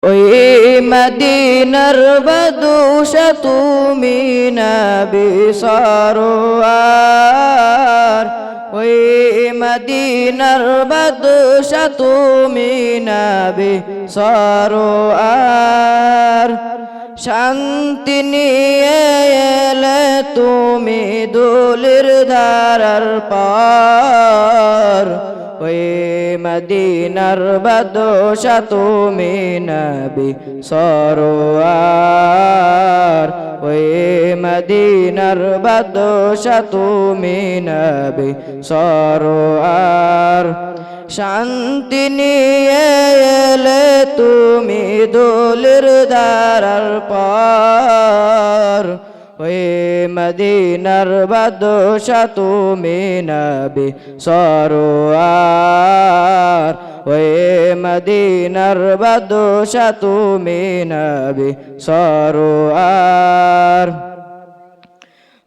ওই মদিনার বাদশা তুমি নবী সরওয়ার, ওই মদিনার বাদশা তুমি নবী সরওয়ার। শান্তি নিয়ে এলে তুমি দুলির ধারার পার, ওই মদিনার বাদশা তুমি নবী সরওয়ার, ওই মদিনার বাদশা তুমি নবী সরওয়ার। শান্তি নিয়ে এলে তুমি দুলির ধারার পার, ওই মদিনার বাদশা তুমি নবী সরওয়ার, ওই মদিনার বাদশা তুমি নবী সরওয়ার।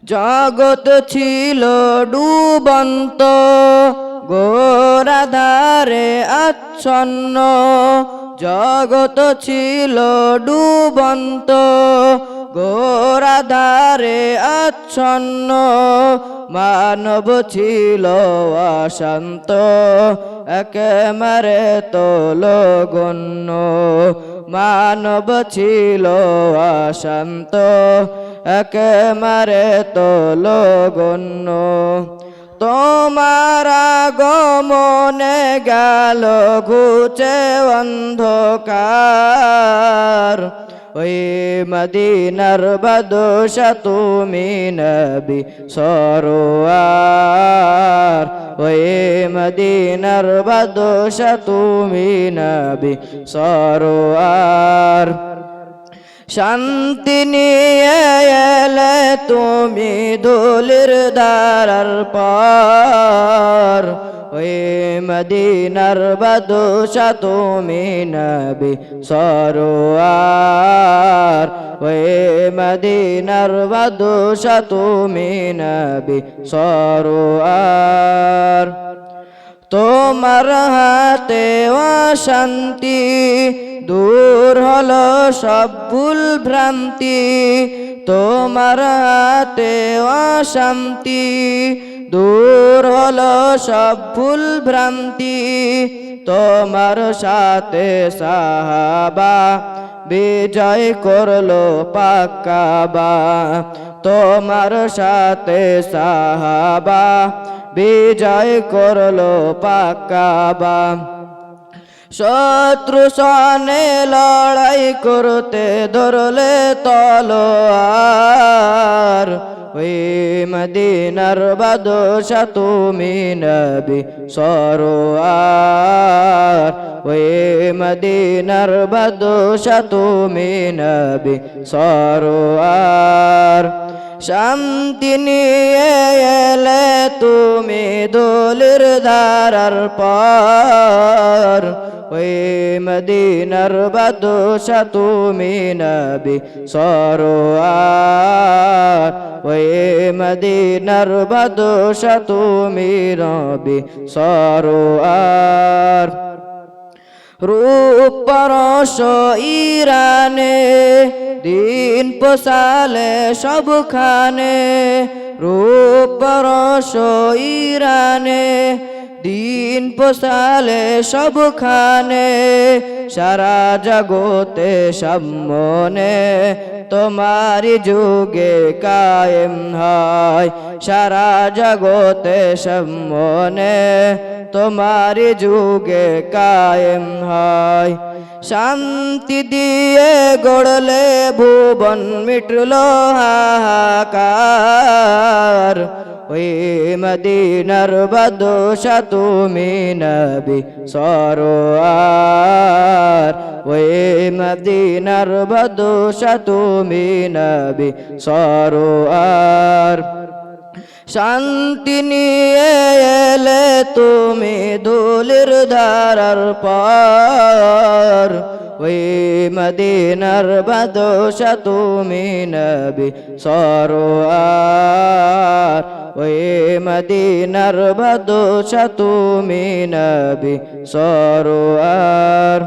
জগৎ ছিল ডুবন্ত ঘোরাধারে আচ্ছন্ন, জগৎ ছিল ডুবন্ত ঘোরাধারে আচ্ছন্ন। মানব ছিল অশান্ত একেবারে তোলগণ্য, মানব ছিল অশান্ত একেবারে তোলগণ্য। তোমার আগমনে গেল ঘুচে অন্ধকার, ওই মদিনার বাদশা তুমি নবী সরওয়ার, ওই মদিনার বাদশা তুমি নবী সরওয়ার। শান্তি নিয়ে এলে তুমি দুলির ধারার পার, ওই মদিনার বাদশা তুমি নবী সরওয়ার, ওই মদিনার বাদশা তুমি নবী সরওয়ার। তোমার হাতে শান্তি দূর হলো সব ভুল ভ্রান্তি, তোমার হাতে শান্তি দূর হলো সব ভুল ভ্রান্তি। তোমার সাথে সাহাবা বিজয় করলো পাক কাবা, তোমার সাথে সাহাবা বিজয় করলো পাক কাবা। শত্রু সনে লড়াই করতে ধরলে তলোয়ার, ওই মদিনার বাদশা তুমি নবী সরওয়ার, ওই মদিনার বাদশা তুমি নবী সরওয়ার। শান্তি নিয়ে এলে তুমি দুলির ধারার পার, ওই মদিনার বাদশা তুমি নবী সরওয়ার, ওই মদিনার বাদশা তুমি নবী সরওয়ার। রূপ পরশ ইরানে দিন পোষালে সবখানে, রূপ পরশ ইরানে দিন পোষালে সবখানে। সারা জগতে সামনে তোমারি যুগে কায়েম হয়, সারা জগতে সামনে তোমারি যুগে কায়েম হয়। শান্তি দিয়ে গড়লে ভুবন মিটলো হাহাকার, ওই মদিনার বাদশা তুমি নবী সরওয়ার, ওই মদিনার বাদশা তুমি নবী সরওয়ার। শান্তি নিয়ে এলে তুমি দুলির ধারার পার, ওই মদিনার বাদশা তুমি নবী সরওয়ার, ওই মদিনার বাদশা তুমি নবী সরওয়ার।